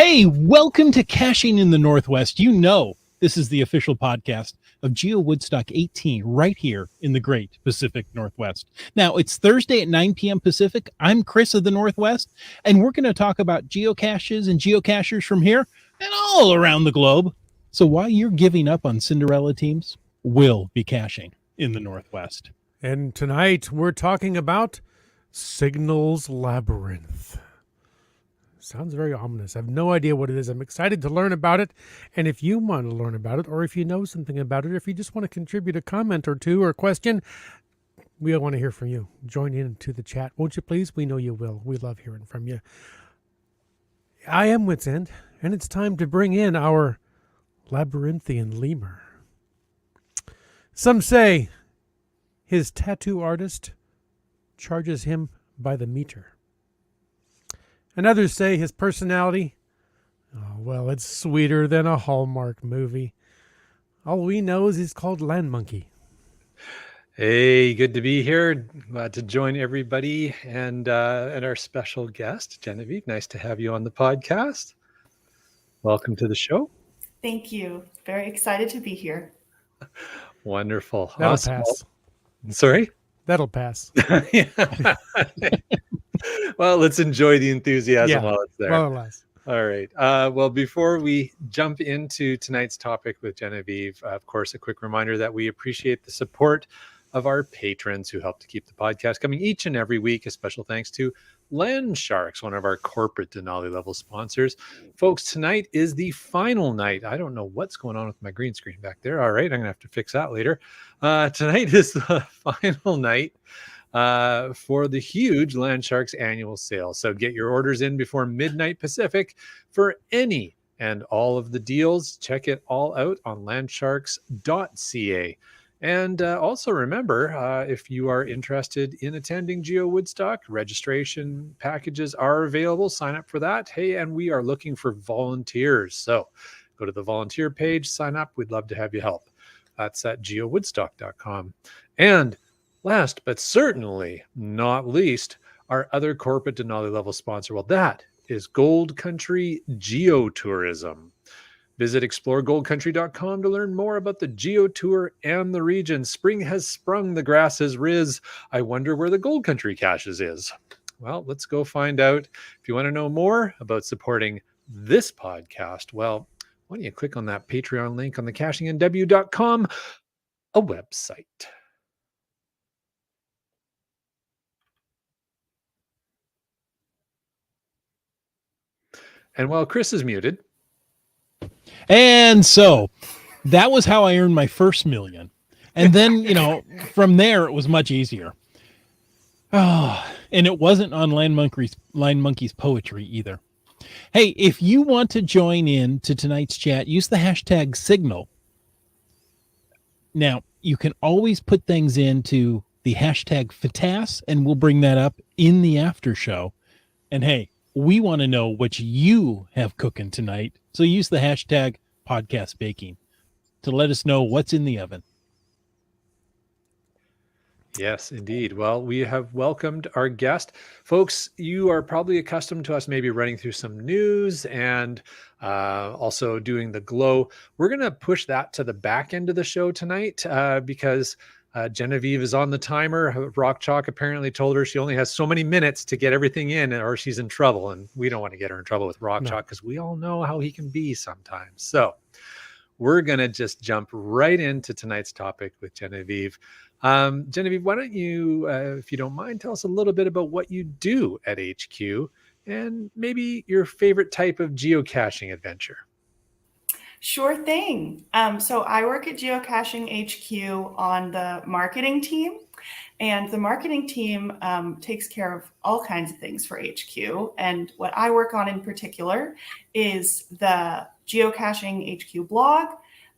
Hey, welcome to Caching in the Northwest. You know this is the official podcast of GeoWoodstock 18 right here in the great Pacific Northwest. Now, it's Thursday at 9 p.m. Pacific. I'm Chris of the Northwest, and we're going to talk about geocaches and geocachers from here and all around the globe. So while you're giving up on Cinderella teams, we'll be caching in the Northwest. And tonight we're talking about Signals Labyrinth. Sounds very ominous. I have no idea what it is. I'm excited to learn about it. And if you want to learn about it, or if you know something about it, or if you just want to contribute a comment or two or a question, we all want to hear from you. Join in to the chat, won't you please? We know you will. We love hearing from you. I am Wits End, and it's time to bring in our labyrinthian lemur. Some say his tattoo artist charges him by the meter. And others say his personality, oh, well, it's sweeter than a Hallmark movie. All we know is he's called Land Monkey. Hey, good to be here. Glad to join everybody and our special guest, Genevieve. Nice to have you on the podcast. Welcome to the show. Thank you. Very excited to be here. Wonderful. That'll Awesome. pass. Sorry? That'll pass. Well, let's enjoy the enthusiasm while it's there. More or less. All right. Well, before we jump into tonight's topic with Genevieve, of course, a quick reminder that we appreciate the support of our patrons who help to keep the podcast coming each and every week. A special thanks to Land Sharks, one of our corporate Denali level sponsors. Folks, tonight is the final night. I don't know what's going on with my green screen back there. All right, I'm going to have to fix that later. Tonight is the final night for the huge Land Sharks annual sale. So get your orders in before midnight Pacific for any and all of the deals. Check it all out on landsharks.ca. And also remember, if you are interested in attending GeoWoodstock, registration packages are available. Sign up for that. Hey, and we are looking for volunteers. So go to the volunteer page, sign up. We'd love to have you help. That's at geowoodstock.com. And last but certainly not least, our other corporate Denali level sponsor. Well, that is Gold Country Geotourism. Visit exploregoldcountry.com to learn more about the Geo Tour and the region. Spring has sprung, the grass has riz. I wonder where the Gold Country caches is. Well, let's go find out. If you want to know more about supporting this podcast, well, why don't you click on that Patreon link on the cachingandw.com, a website. And while Chris is muted, And so that was how I earned my first million. And then, from there, it was much easier. Oh, and it wasn't on Land Monkey's poetry either. Hey, if you want to join in to tonight's chat, use the hashtag Signal. Now, you can always put things into the hashtag FATAS, and we'll bring that up in the after show. And hey, we want to know what you have cooking tonight. So use the hashtag podcast baking to let us know what's in the oven. Yes, indeed. Well, we have welcomed our guest. Folks, you are probably accustomed to us maybe running through some news and also doing the glow. We're going to push that to the back end of the show tonight because Genevieve is on the timer. Rock Chalk apparently told her she only has so many minutes to get everything in or she's in trouble. And we don't want to get her in trouble with Rock Chalk because we all know how he can be sometimes. So we're going to just jump right into tonight's topic with Genevieve. Genevieve, why don't you, if you don't mind, tell us a little bit about what you do at HQ and maybe your favorite type of geocaching adventure. Sure thing. So I work at Geocaching HQ on the marketing team, and the marketing team takes care of all kinds of things for HQ. And what I work on in particular is the Geocaching HQ blog,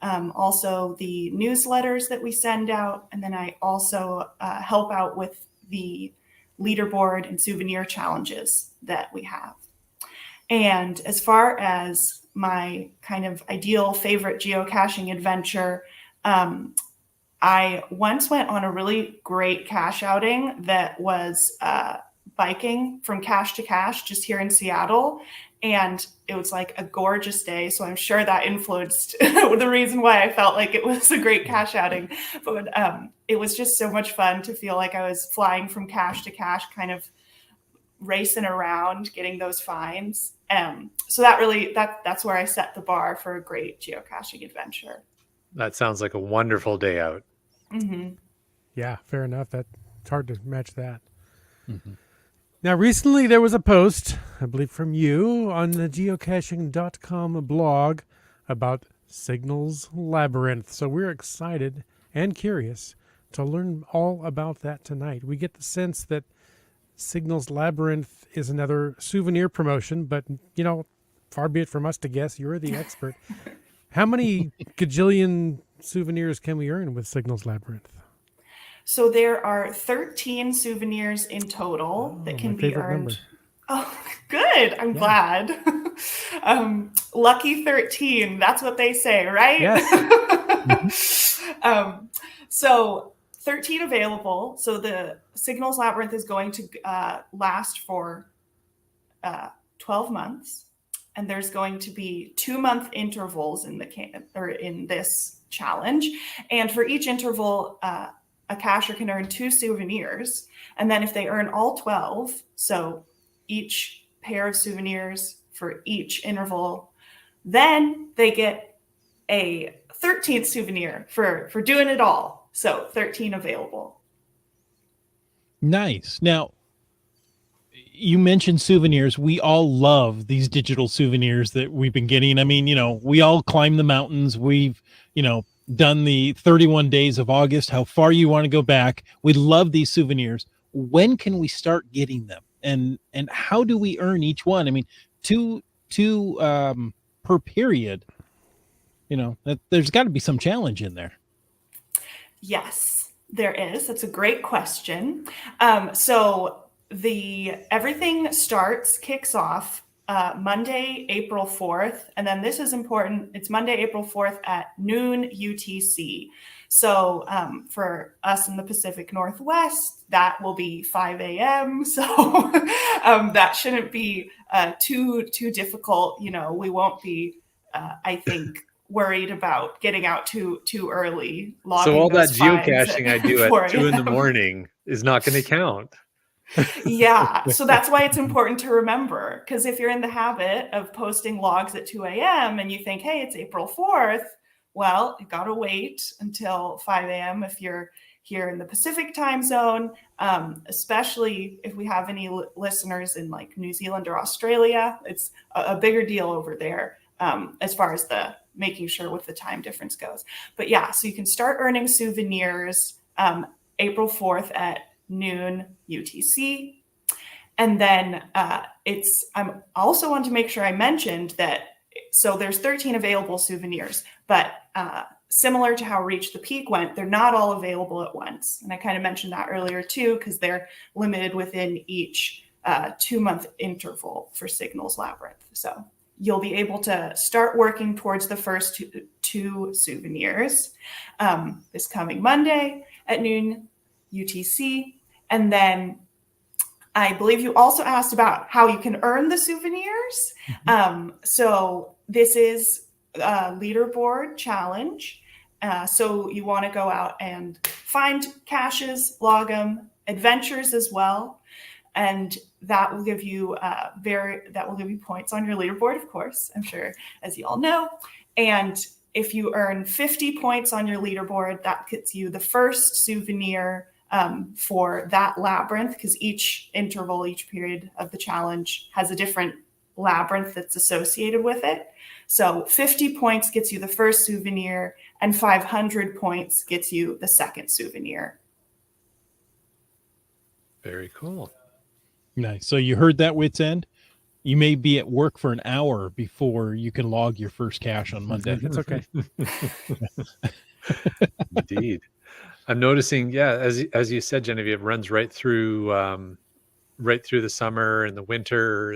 also the newsletters that we send out. And then I also help out with the leaderboard and souvenir challenges that we have. And as far as my kind of ideal favorite geocaching adventure, I once went on a really great cache outing that was biking from cache to cache just here in Seattle. And it was like a gorgeous day. So I'm sure that influenced the reason why I felt like it was a great cache outing. But it was just so much fun to feel like I was flying from cache to cache, kind of racing around, getting those finds. So that's where I set the bar for a great geocaching adventure. That sounds like a wonderful day out. Mm-hmm. Yeah, fair enough. It's hard to match that. Mm-hmm. Now, recently there was a post, I believe from you, on the geocaching.com blog about Signals Labyrinth. So we're excited and curious to learn all about that tonight. We get the sense that Signals Labyrinth is another souvenir promotion, but, far be it from us to guess. You're the expert. How many gajillion souvenirs can we earn with Signals Labyrinth? So there are 13 souvenirs in total that can be earned. Number. Oh, good. I'm glad. Lucky 13. That's what they say, right? Yes. So 13 available. So the Signals Labyrinth is going to last for 12 months. And there's going to be 2-month intervals in this challenge. And for each interval, a cacher can earn 2 souvenirs. And then if they earn all 12, so each pair of souvenirs for each interval, then they get a 13th souvenir for doing it all. So 13 available. Nice. Now, you mentioned souvenirs. We all love these digital souvenirs that we've been getting. I mean, we all climb the mountains. We've, done the 31 days of August, how far you want to go back. We love these souvenirs. When can we start getting them? And how do we earn each one? I mean, two per period, there's got to be some challenge in there. Yes, there is. That's a great question. So everything kicks off Monday, April 4th. And then this is important. It's Monday, April 4th at noon UTC. So for us in the Pacific Northwest, that will be 5 a.m. So that shouldn't be too difficult. We won't be, I think, worried about getting out too early. So all that geocaching I do at 2 a.m. is not going to count. Yeah. So that's why it's important to remember, because if you're in the habit of posting logs at 2 a.m. and you think, hey, it's April 4th, well, you got to wait until 5 a.m. if you're here in the Pacific time zone, especially if we have any listeners in like New Zealand or Australia. It's a bigger deal over there as far as the making sure with the time difference goes. But yeah, so you can start earning souvenirs April 4th at noon UTC. And then I'm also want to make sure I mentioned that, so there's 13 available souvenirs, but similar to how Reach the Peak went, they're not all available at once. And I kind of mentioned that earlier too, because they're limited within each 2-month interval for Signals Labyrinth. So you'll be able to start working towards the first two souvenirs this coming Monday at noon UTC. And then I believe you also asked about how you can earn the souvenirs. So this is a leaderboard challenge. So you want to go out and find caches, log them, adventures as well. And that will give you points on your leaderboard, of course, I'm sure, as you all know. And if you earn 50 points on your leaderboard, that gets you the first souvenir for that labyrinth, because each period of the challenge has a different labyrinth that's associated with it. So 50 points gets you the first souvenir, and 500 points gets you the second souvenir. Very cool. Nice. So you heard that, Wits End? You may be at work for an hour before you can log your first cache on Monday. That's okay. Indeed. I'm noticing, as you said, Genevieve, it runs right through the summer and the winter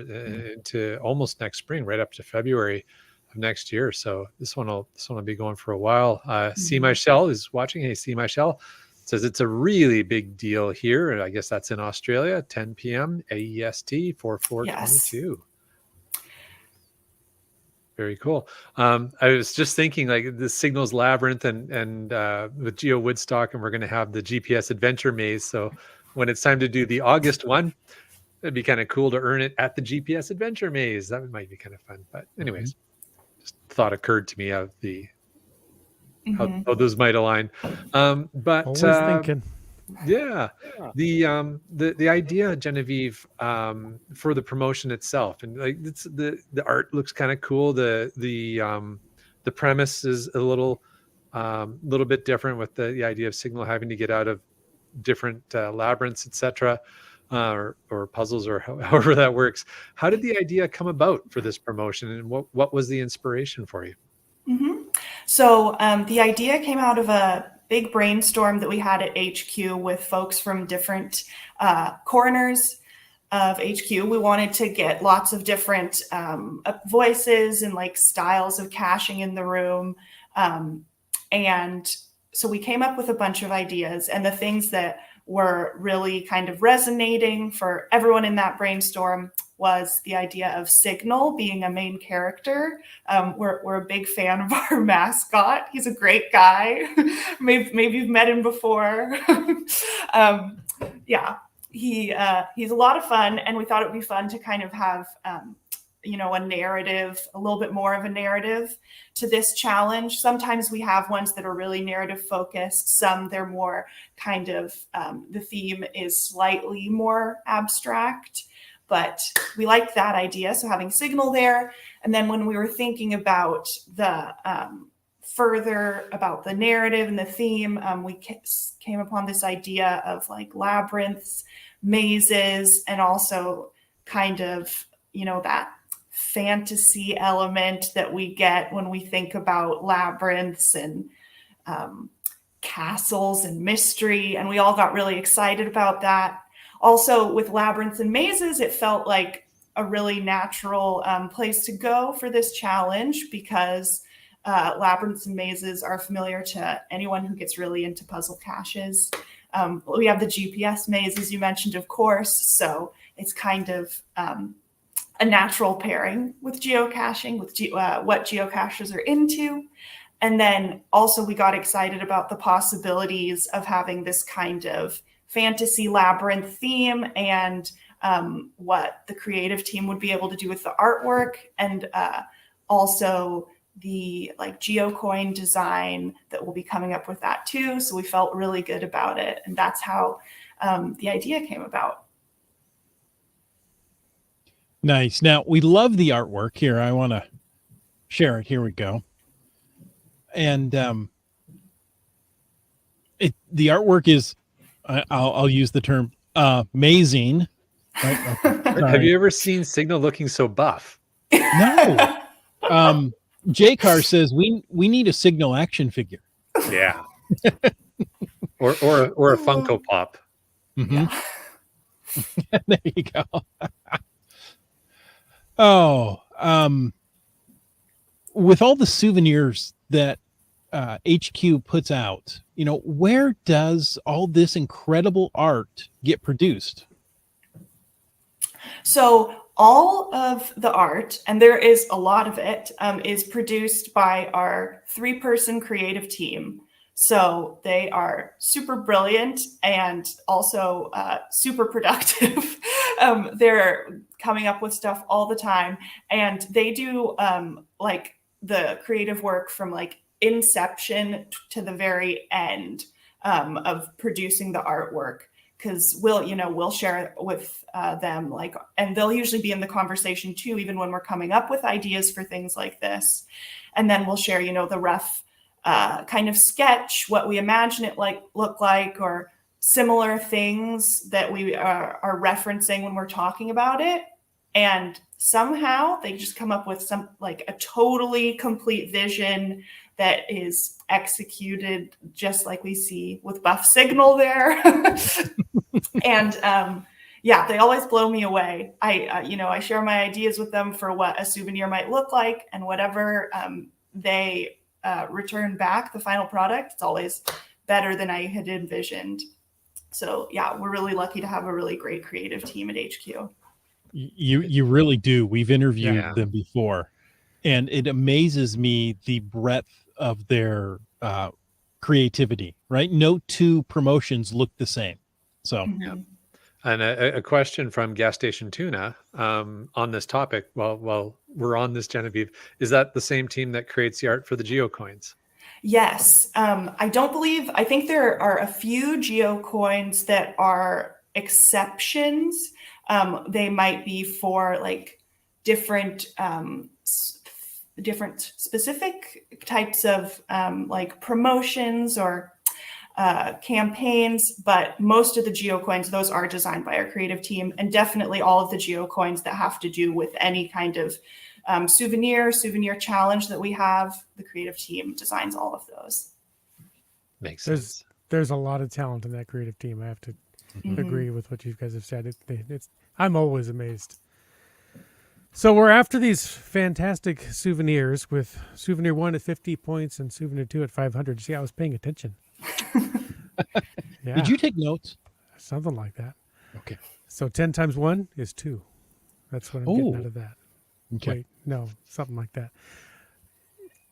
into almost next spring, right up to February of next year. So this one will be going for a while. C. Michelle is watching. Hey, C. Michelle says it's a really big deal here, and I guess that's in Australia. 10 p.m. AEST 4422. Very cool. I was just thinking, like, the Signals Labyrinth and with GeoWoodstock, and we're going to have the GPS Adventure Maze. So when it's time to do the August one, it'd be kind of cool to earn it at the GPS Adventure Maze. That might be kind of fun. But anyways, just thought occurred to me of the how those might align. But Always thinking. yeah, the idea, Genevieve, for the promotion itself, and like it's the art looks kind of cool. The premise is a little bit different with the idea of Signal having to get out of different labyrinths, etc., or puzzles, or however that works. How did the idea come about for this promotion, and what was the inspiration for you? So the idea came out of a big brainstorm that we had at HQ with folks from different corners of HQ. We wanted to get lots of different voices and like styles of caching in the room. And so we came up with a bunch of ideas, and the things that were really kind of resonating for everyone in that brainstorm was the idea of Signal being a main character. We're a big fan of our mascot. He's a great guy. maybe you've met him before. Yeah, he's a lot of fun, and we thought it would be fun to kind of have a narrative, a little bit more of a narrative to this challenge. Sometimes we have ones that are really narrative focused. Some they're more kind of, the theme is slightly more abstract, but we liked that idea. So having Signal there. And then when we were thinking about the further about the narrative and the theme, we came upon this idea of like labyrinths, mazes, and also kind of, that fantasy element that we get when we think about labyrinths and castles and mystery. And we all got really excited about that. Also with labyrinths and mazes, it felt like a really natural place to go for this challenge, because labyrinths and mazes are familiar to anyone who gets really into puzzle caches. We have the GPS maze, as you mentioned, of course. So it's kind of a natural pairing with geocaching, with what geocachers are into. And then also we got excited about the possibilities of having this kind of fantasy labyrinth theme, and what the creative team would be able to do with the artwork, and also the like geocoin design that will be coming up with that too. So we felt really good about it, and that's how the idea came about. Nice. Now, we love the artwork here. I want to share it. Here we go. And the artwork is, I'll use the term amazing. Right? Okay. Have you ever seen Signal looking so buff? No. J-Car says we need a Signal action figure. Yeah. or a Funko Pop. Mm-hmm. Yeah. There you go. Oh, with all the souvenirs that HQ puts out, where does all this incredible art get produced? So all of the art, and there is a lot of it, is produced by our 3-person creative team. So they are super brilliant and also super productive. They're coming up with stuff all the time, and they do like the creative work from like inception to the very end of producing the artwork. Because we'll share with them, like, and they'll usually be in the conversation too, even when we're coming up with ideas for things like this. And then we'll share, the rough kind of sketch, what we imagine it look like, or similar things that we are referencing when we're talking about it. And somehow they just come up with some like a totally complete vision that is executed just like we see with Buff Signal there. And they always blow me away. I share my ideas with them for what a souvenir might look like, and whatever they return back, the final product, it's always better than I had envisioned. So yeah, we're really lucky to have a really great creative team at HQ. You really do. We've interviewed them before. and it amazes me the breadth of their creativity. Right, no two promotions look the same. So Mhm. And a question from Gas Station Tuna on this topic. Well, we're on this, Genevieve. Is that the same team that creates the art for the geocoins? Yes. I think there are a few geocoins that are exceptions. They might be for like different different specific types of like promotions or campaigns, but most of the geocoins, those are designed by our creative team, and definitely all of the geocoins that have to do with any kind of souvenir challenge that we have, the creative team designs all of those. Makes sense. There's a lot of talent in that creative team. I have to Mhm. agree with what you guys have said. I'm always amazed. So we're after these fantastic souvenirs with souvenir 1 at 50 points and souvenir 2 at 500. See, I was paying attention. Yeah, did you take notes? something like that. Okay. So 10 times 1 is 2. That's what I'm getting out Oh. of that. Okay. Wait, no, something like that.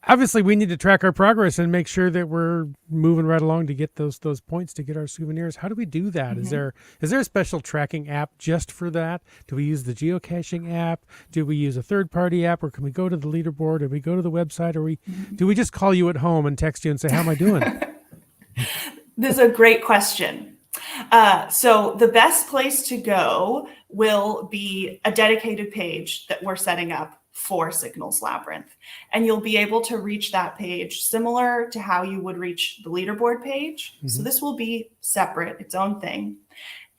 Obviously, we need to track our progress and make sure that we're moving right along to get those points to get our souvenirs. How do we do that? Mhm. Is there a special tracking app just for that? Do we use the geocaching app? Do we use a third-party app, or can we go to the leaderboard, or we go to the website, or do we just call you at home and text you and say, "How am I doing?" This is a great question. So the best place to go will be a dedicated page that we're setting up for Signals Labyrinth. And you'll be able to reach that page similar to how you would reach the leaderboard page. So Mhm. this will be separate, its own thing.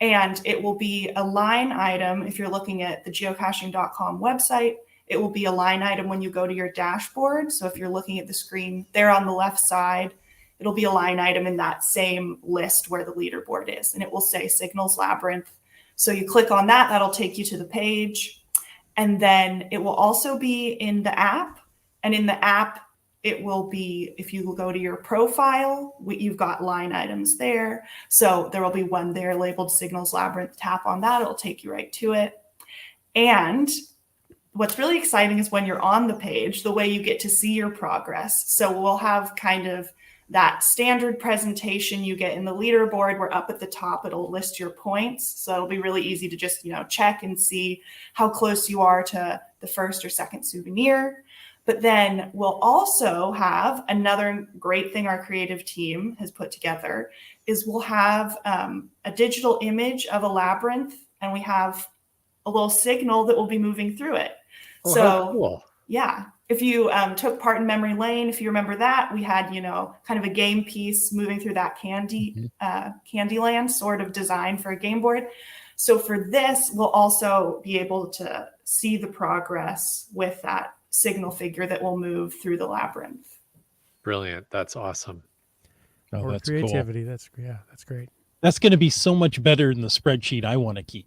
And it will be a line item. If you're looking at the geocaching.com website, it will be a line item when you go to your dashboard. So if you're looking at the screen there on the left side, it'll be a line item in that same list where the leaderboard is. And it will say Signals Labyrinth. So you click on that, that'll take you to the page. And then it will also be in the app. And in the app, it will be, if you go to your profile, you've got line items there. So there will be one there labeled Signals Labyrinth. Tap on that, it'll take you right to it. And what's really exciting is when you're on the page, the way you get to see your progress. So we'll have kind of that standard presentation you get in the leaderboard, where up at the top it'll list your points. So it'll be really easy to just, check and see how close you are to the first or second souvenir. But then we'll also have another great thing our creative team has put together is we'll have a digital image of a labyrinth, and we have a little signal that will be moving through it. Oh, So how cool. yeah, if you took part in Memory Lane, if you remember that, we had, kind of a game piece moving through that Candyland sort of design for a game board. So for this, we'll also be able to see the progress with that signal figure that will move through the labyrinth. Brilliant. That's awesome. Oh, Or that's creativity. cool. That's great. That's going to be so much better than the spreadsheet I want to keep.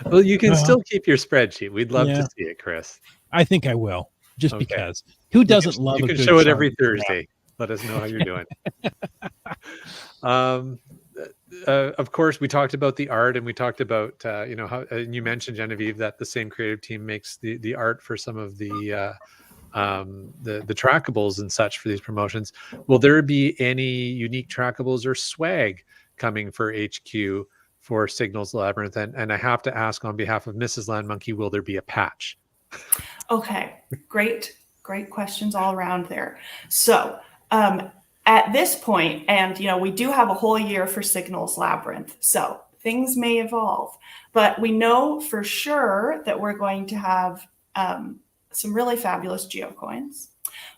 Well, you can still keep your spreadsheet. We'd love to Yeah. see it, Chris. I think I will, just Okay. because. Who doesn't love You a can good show it chart? every Thursday. Let us know how you're doing. Of course, we talked about the art, and we talked about how, and you mentioned, Genevieve, that the same creative team makes the art for some of the trackables and such for these promotions. Will there be any unique trackables or swag coming for HQ for Signals Labyrinth? And I have to ask on behalf of Mrs. Land Monkey, will there be a patch? Okay, great questions all around there. So at this point, and we do have a whole year for Signals Labyrinth, so things may evolve, but we know for sure that we're going to have some really fabulous geocoins.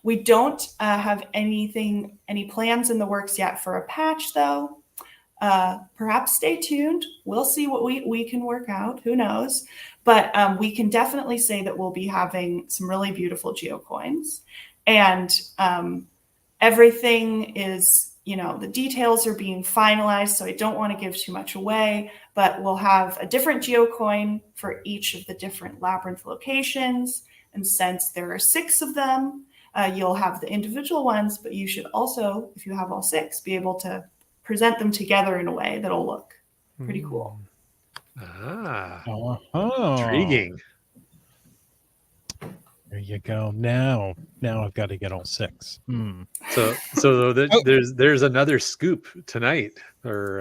We don't have any plans in the works yet for a patch, though. Perhaps stay tuned. We'll see what we can work out. Who knows? But we can definitely say that we'll be having some really beautiful geocoins, and everything is, the details are being finalized, so I don't want to give too much away, but we'll have a different geocoin for each of the different labyrinth locations. And since there are 6 of them, you'll have the individual ones, but you should also, if you have all 6, be able to present them together in a way that'll look pretty cool. Ah, Oh. intriguing. There you go. Now I've got to get all 6. So Oh. there's another scoop tonight, or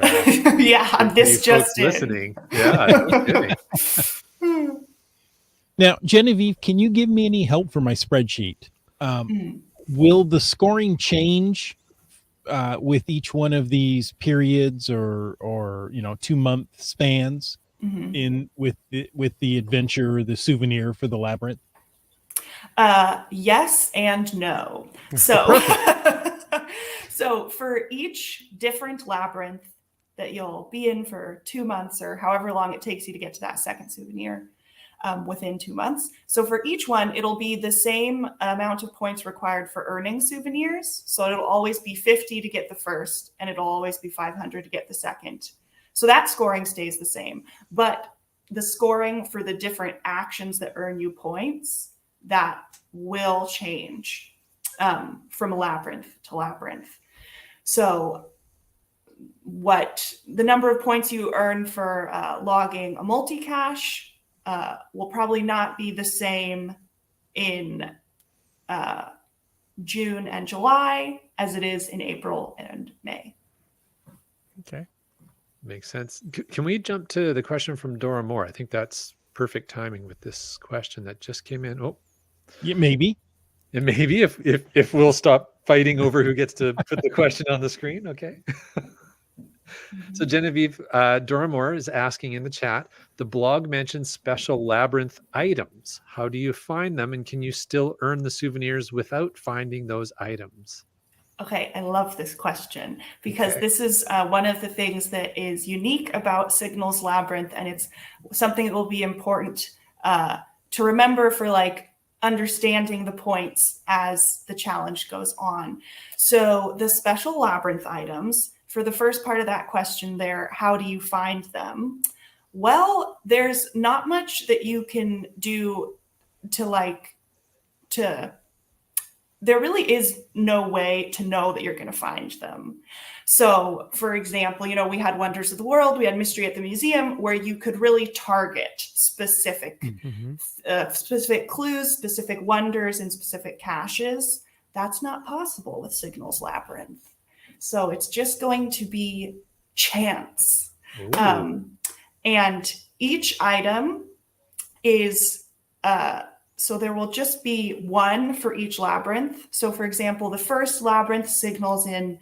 Yeah, for this you just folks in. listening. Yeah, no kidding. Now, Genevieve, can you give me any help for my spreadsheet? Will the scoring change with each one of these periods, or 2-month spans in with the adventure, or the souvenir for the labyrinth? Yes and no. So, so for each different labyrinth that you'll be in for 2 months, or however long it takes you to get to that second souvenir within 2 months. So for each one, it'll be the same amount of points required for earning souvenirs. So it'll always be 50 to get the first, and it'll always be 500 to get the second. So that scoring stays the same. But the scoring for the different actions that earn you points, that will change from labyrinth to labyrinth. So what the number of points you earn for logging a multi-cache will probably not be the same in June and July as it is in April and May. Okay. Makes sense. Can we jump to the question from Dora Moore? I think that's perfect timing with this question that just came in. Oh, Yeah, maybe. and maybe if we'll stop fighting over who gets to put the question on the screen. Okay. So Genevieve, Dora Moore is asking in the chat, the blog mentions special labyrinth items. How do you find them, and can you still earn the souvenirs without finding those items? Okay, I love this question because Okay. this is one of the things that is unique about Signals Labyrinth, and it's something that will be important to remember for like understanding the points as the challenge goes on. So the special labyrinth items, for the first part of that question there, how do you find them? Well, there's not much that you can do there really is no way to know that you're going to find them. So, for example, we had Wonders of the World, we had Mystery at the Museum, where you could really target specific clues, specific wonders, and specific caches. That's not possible with Signals Labyrinth. So it's just going to be chance. And each item is so there will just be one for each labyrinth. So for example, the first labyrinth signals in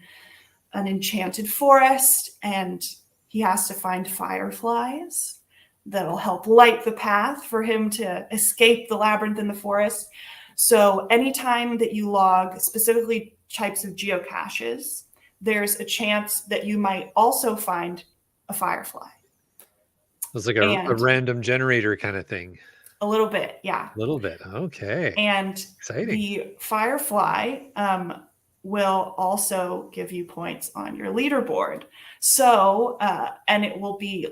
an enchanted forest, and he has to find fireflies that'll help light the path for him to escape the labyrinth in the forest. So anytime that you log specifically types of geocaches, there's a chance that you might also find a firefly. It's like a random generator kind of thing. A little bit, yeah. A little bit. Okay. And exciting. The firefly will also give you points on your leaderboard. So, and it will be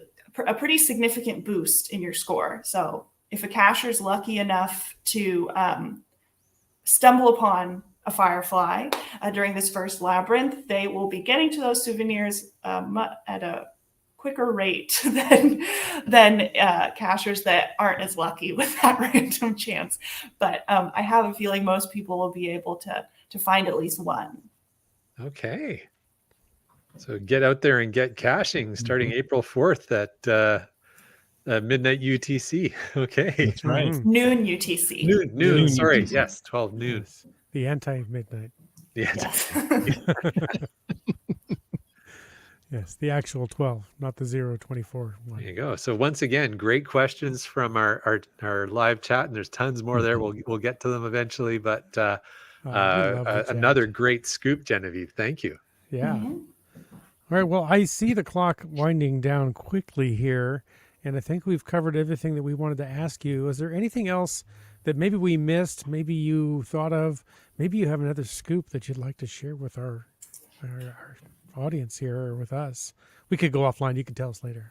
a pretty significant boost in your score. So if a cacher is lucky enough to stumble upon a firefly during this first labyrinth, they will be getting to those souvenirs at a quicker rate than cachers that aren't as lucky with that random chance. But I have a feeling most people will be able to find at least one. Okay. So get out there and get caching starting April 4th at midnight UTC. Okay. That's right. Noon UTC. Noon. Sorry. UTC. Yes. 12 noon. The anti-midnight. Yes. Yes, the actual 12, not the 024 one. There you go. So once again, great questions from our live chat, and there's tons more there. We'll get to them eventually, but another great scoop, Genevieve. Thank you. Yeah. All right. Well, I see the clock winding down quickly here, and I think we've covered everything that we wanted to ask you. Is there anything else that maybe we missed, maybe you thought of, maybe you have another scoop that you'd like to share with our audience here or with us? We could go offline. You can tell us later.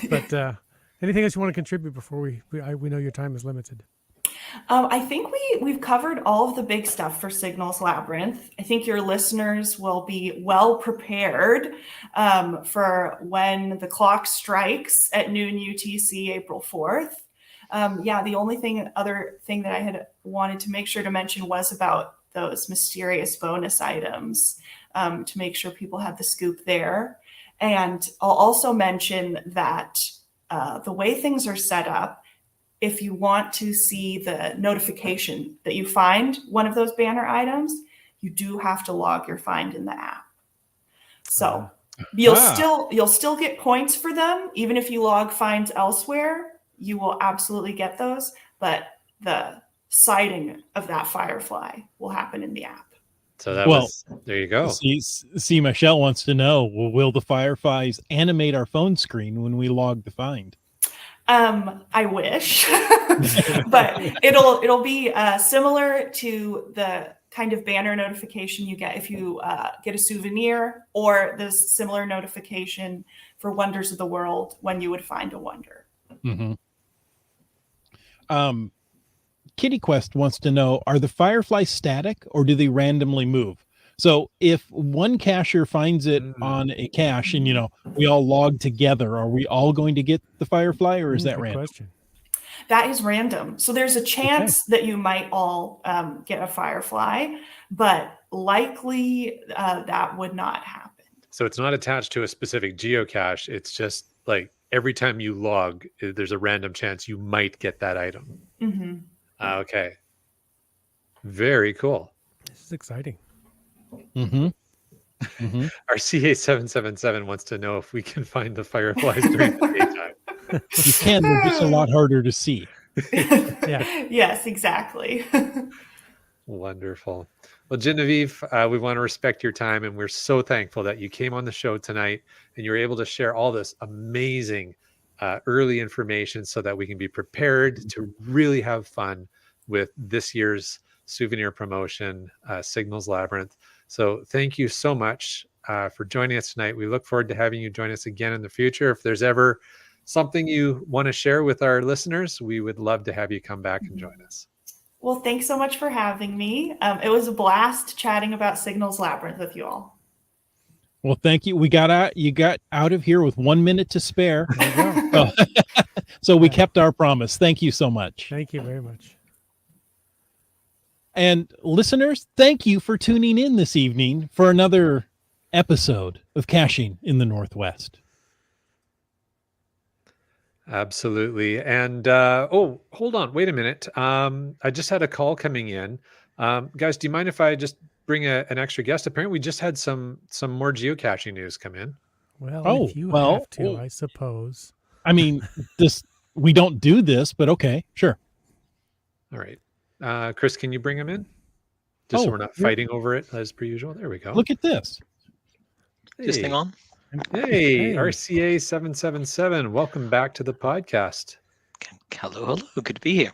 But anything else you want to contribute before we know your time is limited? I think we've covered all of the big stuff for Signals Labyrinth. I think your listeners will be well prepared for when the clock strikes at noon UTC April 4th. Yeah, the only other thing that I had wanted to make sure to mention was about those mysterious bonus items, to make sure people had the scoop there. And I'll also mention that the way things are set up, if you want to see the notification that you find one of those banner items, you do have to log your find in the app. So you'll still get points for them, even if you log finds elsewhere. You will absolutely get those, but the sighting of that firefly will happen in the app. So there you go. See, Michelle wants to know, will the fireflies animate our phone screen when we log the find? I wish, but it'll be similar to the kind of banner notification you get if you get a souvenir, or this similar notification for Wonders of the World when you would find a wonder. Mm-hmm. Kitty Quest wants to know, are the fireflies static or do they randomly move? So if one cacher finds it on a cache and, we all log together, are we all going to get the firefly, or is that random? Question. That is random. So there's a chance that you might all get a firefly, but likely that would not happen. So it's not attached to a specific geocache. It's just like every time you log, there's a random chance you might get that item. Mm-hmm. Okay. Very cool. This is exciting. Mm-hmm. Mm-hmm. Our CA777 wants to know if we can find the fireflies during the daytime. You can, they're just a lot harder to see. Yeah. Yes, exactly. Wonderful. Well, Genevieve, we want to respect your time, and we're so thankful that you came on the show tonight and you're able to share all this amazing early information so that we can be prepared to really have fun with this year's souvenir promotion, Signals Labyrinth. So thank you so much for joining us tonight. We look forward to having you join us again in the future. If there's ever something you want to share with our listeners, we would love to have you come back and join us. Well, thanks so much for having me. It was a blast chatting about Signals Labyrinth with you all. Well, thank you. You got out of here with 1 minute to spare. So we kept our promise. Thank you so much. Thank you very much. And listeners, thank you for tuning in this evening for another episode of Caching in the Northwest. Absolutely. And hold on, wait a minute. I just had a call coming in. Guys, do you mind if I just bring an extra guest? Apparently we just had some more geocaching news come in. Well, if you have to, I suppose. I mean, we don't do this, but okay, sure. All right. Chris, can you bring him in? Just so we're not fighting over it as per usual. There we go. Look at this. Hey. This thing on? Hey, RCA 777. Welcome back to the podcast. Hello. Good to be here.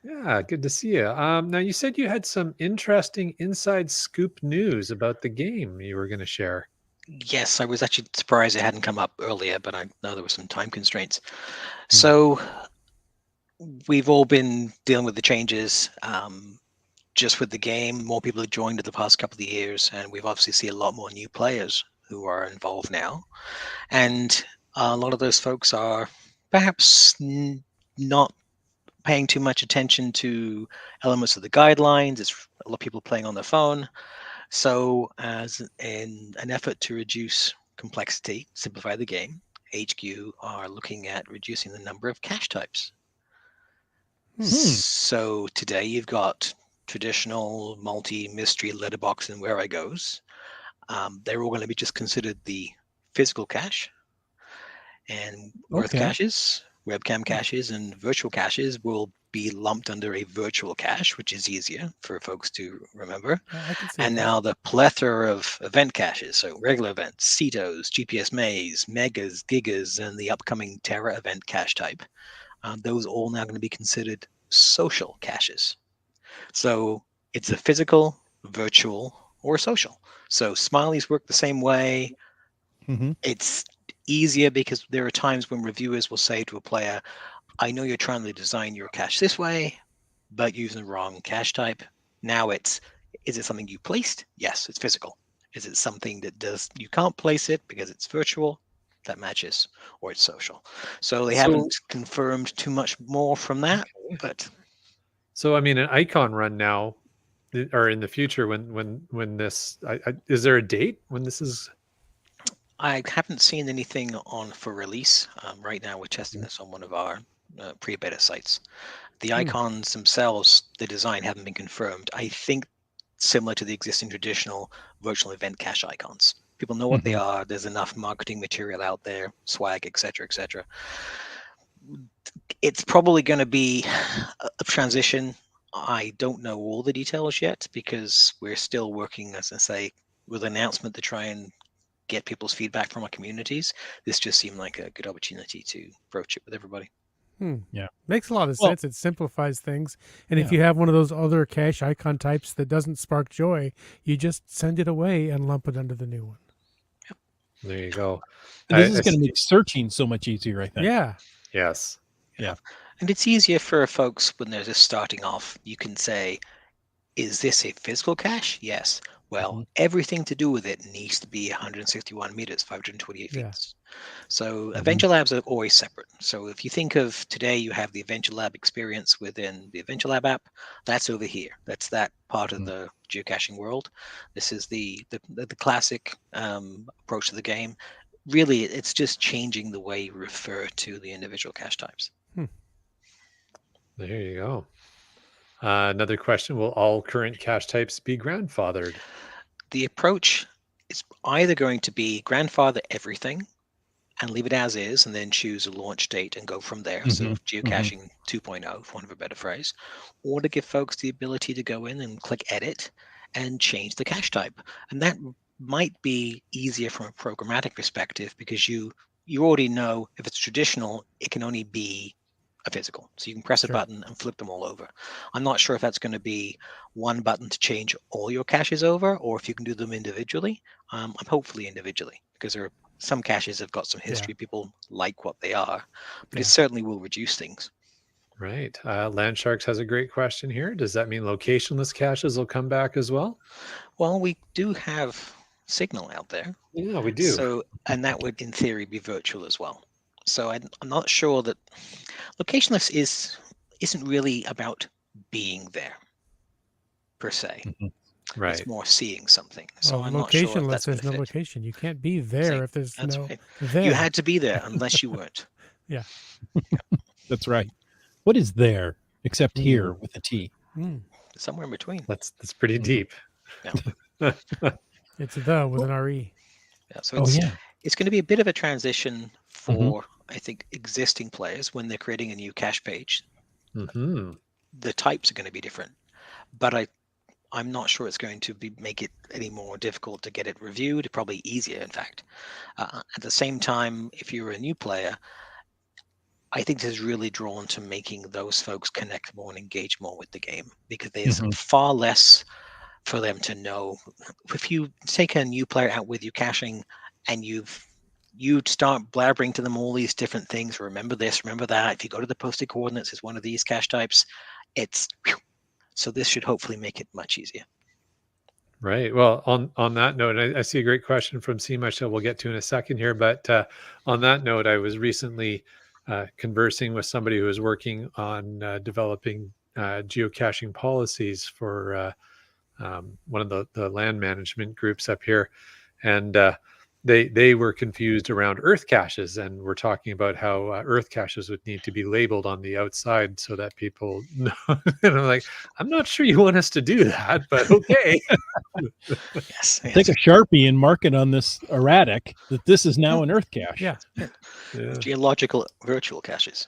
Yeah, good to see you. Now, you said you had some interesting inside scoop news about the game you were going to share. Yes, I was actually surprised it hadn't come up earlier, but I know there were some time constraints. So we've all been dealing with the changes just with the game. More people have joined in the past couple of years, and we've obviously seen a lot more new players who are involved now. And a lot of those folks are perhaps not paying too much attention to elements of the guidelines. It's a lot of people playing on their phone. So as in an effort to reduce complexity, simplify the game, HQ are looking at reducing the number of cache types. So today you've got traditional, multi, mystery, letterbox, and where I goes. They're all going to be just considered the physical cache, and Earth caches, webcam caches, and virtual caches will be lumped under a virtual cache, which is easier for folks to remember. And now the plethora of event caches, so regular events, CETOs, GPS Maze, Megas, Gigas, and the upcoming Terra event cache type, those all now going to be considered social caches. So it's a physical, virtual, or social. So smileys work the same way. It's easier because there are times when reviewers will say to a player, I know you're trying to design your cache this way, but using the wrong cache type. Now is it something you placed? Yes, it's physical. Is it something that you can't place it because it's virtual? that matches, or it's social. So they So- haven't confirmed too much more from that, but So, I mean, an icon run now, or in the future, when this, is there a date when this is? I haven't seen anything on for release. Right now, we're testing this on one of our pre-beta sites. The icons themselves, the design haven't been confirmed. I think similar to the existing traditional virtual event cache icons. People know what they are. There's enough marketing material out there, swag, etc., etc. It's probably going to be a transition. I don't know all the details yet because we're still working, as I say, with an announcement to try and get people's feedback from our communities. This just seemed like a good opportunity to broach it with everybody. Yeah. Makes a lot of Well- sense. It simplifies things. And if Yeah. you have one of those other cache icon types that doesn't spark joy, you just send it away and lump it under the new one. There you go. This is going to make searching so much easier, I think. Yeah. Yes. Yeah. And it's easier for folks when they're just starting off. You can say, is this a physical cache? Yes. Well, everything to do with it needs to be 161 meters, 528 feet. Yeah. So Adventure Labs are always separate. So if you think of today, you have the Adventure Lab experience within the Adventure Lab app. That's over here. That's that part of the geocaching world. This is the classic approach to the game. Really, it's just changing the way you refer to the individual cache types. There you go. Another question: will all current cache types be grandfathered? The approach is either going to be grandfather everything and leave it as is, and then choose a launch date and go from there. So geocaching 2.0, for want of a better phrase, or to give folks the ability to go in and click edit and change the cache type. And that might be easier from a programmatic perspective because you already know if it's traditional, it can only be a physical. So you can press a button and flip them all over. I'm not sure if that's going to be one button to change all your caches over, or if you can do them individually. I'm hopefully individually, because there are some caches have got some history. People like what they are, but it certainly will reduce things. Right. Landsharks has a great question here. Does that mean locationless caches will come back as well? Well, we do have Signal out there. Yeah, we do. So, and that would, in theory, be virtual as well. So I'm not sure that locationless isn't really about being there per se. Right. It's more seeing something. So Well, I'm not sure if locationless, that's there's no fit. location. You can't be there if there's That's no right. there. You had to be there unless you weren't. Yeah. That's right. What is there except here with a T? Somewhere in between. That's pretty deep. Yeah. It's the with an RE. Yeah, so it's going to be a bit of a transition for I think existing players when they're creating a new cache page. The types are going to be different, but I'm not sure it's going to make it any more difficult to get it reviewed. Probably easier, in fact. At the same time, if you're a new player, I think this is really drawn to making those folks connect more and engage more with the game, because there's far less for them to know. If you take a new player out with you caching and you'd start blabbering to them all these different things, remember this, remember that. If you go to the posted coordinates, it's one of these cache types. So this should hopefully make it much easier. Right. Well, on that note, I see a great question from C. Michelle we'll get to in a second here. But on that note, I was recently conversing with somebody who was working on developing geocaching policies for one of the land management groups up here. And they were confused around earth caches, and we're talking about how earth caches would need to be labeled on the outside so that people know. And I'm like, I'm not sure you want us to do that, but okay. Yes. Take a Sharpie and mark it on this erratic that this is now an earth cache. Yeah. Geological virtual caches.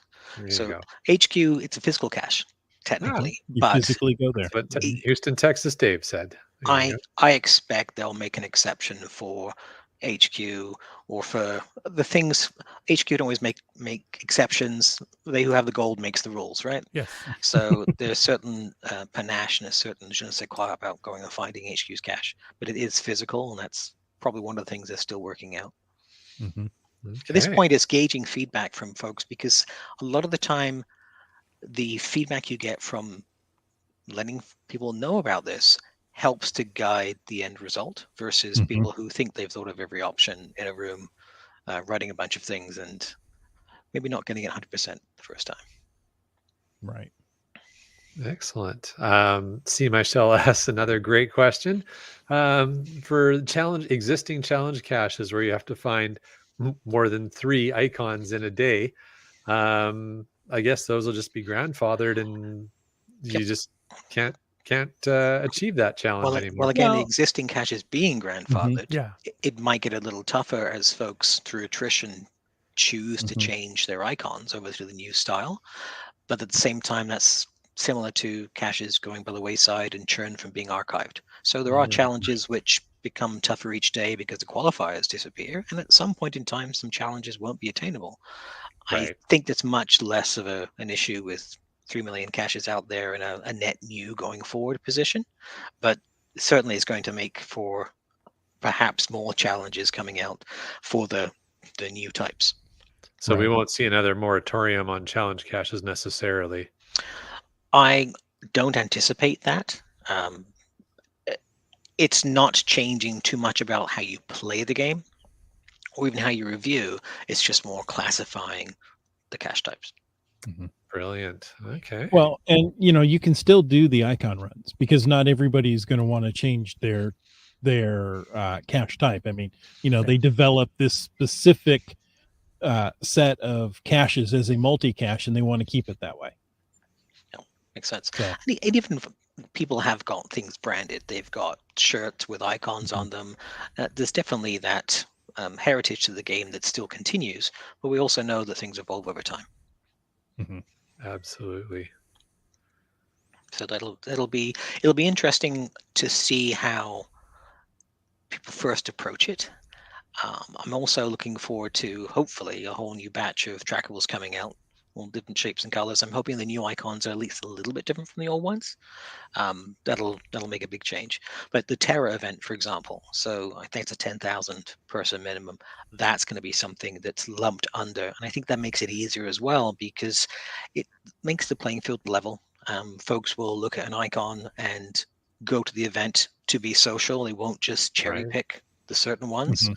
So HQ, it's a physical cache, technically. You but physically go there. That's what Houston, Texas Dave said. I expect they'll make an exception for HQ or for the things. HQ don't always make exceptions. They who have the gold makes the rules, right? Yes. So there's certain panache and a certain je ne sais quoi about going and finding HQ's cache, but it is physical, and that's probably one of the things they're still working out. At this point, it's gauging feedback from folks, because a lot of the time, the feedback you get from letting people know about this helps to guide the end result versus people who think they've thought of every option in a room writing a bunch of things and maybe not getting it 100% the first time. Right. Excellent. C. Michelle asks another great question. For existing challenge caches where you have to find more than 3 icons in a day, I guess those will just be grandfathered, and you Yep. just can't achieve that challenge anymore. Well, again, the Well, existing caches being grandfathered, Yeah. it might get a little tougher as folks through attrition choose to Mhm. change their icons over to the new style. But at the same time, that's similar to caches going by the wayside and churn from being archived. So there are challenges which become tougher each day because the qualifiers disappear, and at some point in time, some challenges won't be attainable. I Right. think that's much less of an issue with 3 million caches out there in a net new going forward position, but certainly it's going to make for perhaps more challenges coming out for the new types. So we Right. won't see another moratorium on challenge caches necessarily. I don't anticipate that. It's not changing too much about how you play the game or even how you review. It's just more classifying the cache types. Brilliant. Okay. Well, and you can still do the icon runs because not everybody's going to want to change their cache type. I mean, they develop this specific set of caches as a multi-cache, and they want to keep it that way. Makes sense. So, And even if people have got things branded, they've got shirts with icons on them. There's definitely that heritage to the game that still continues, but we also know that things evolve over time. Absolutely. So it'll be interesting to see how people first approach it. I'm also looking forward to hopefully a whole new batch of trackables coming out, all different shapes and colors. I'm hoping the new icons are at least a little bit different from the old ones. That'll make a big change. But the Terra event, for example, so I think it's a 10,000 person minimum. That's going to be something that's lumped under, and I think that makes it easier as well because it makes the playing field level. Folks will look at an icon and go to the event to be social. They won't just cherry pick the certain ones.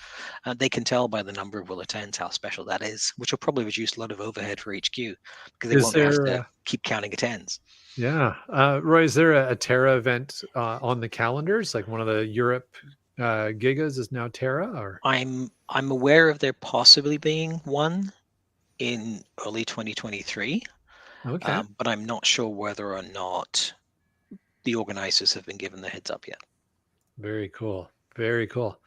They can tell by the number of will attends how special that is, which will probably reduce a lot of overhead for HQ because they won't have to keep counting attends. Yeah. Roy, is there a Terra event on the calendars? Like one of the Europe gigas is now Terra? Or I'm aware of there possibly being one in early 2023. Okay. But I'm not sure whether or not the organizers have been given the heads up yet. Very cool. Very cool.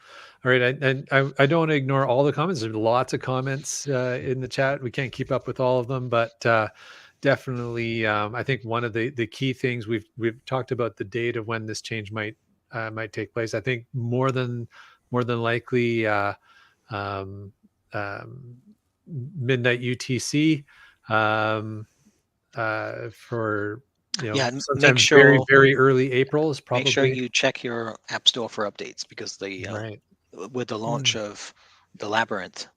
All right. I don't want to ignore all the comments. There's lots of comments in the chat. We can't keep up with all of them, but definitely, I think one of the key things we've talked about the date of when this change might take place. I think more than likely midnight UTC for sometime make sure very, very early April is probably. Make sure you check your app store for updates because with the launch of the Labyrinth